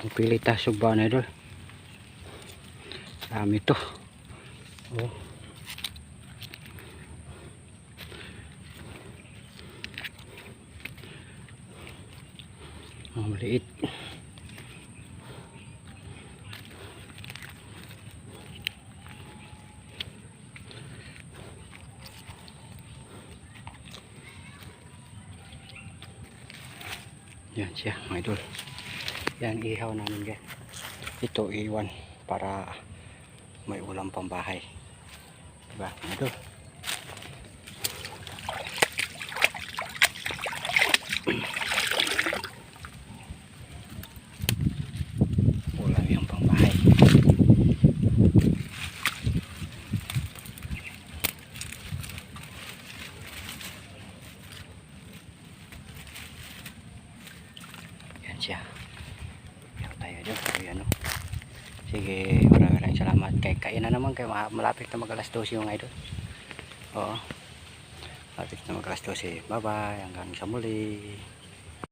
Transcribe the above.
Ang pilita suba na idol. Dami to. Oh. Ang maliit. Yan siya mga idol. Yan ihaw namin guys. Ito iwan para may ulam pang bahay. Diba mga idol? Ulam yung pang bahay. Yan siya. Yan tayo doon. Ayan o. Sige, maraming salamat. Kain na naman kayo. Malapit na mag alas 12 yung idol. Oo. Malapit na mag alas 12. Bye bye. Hanggang sa muli.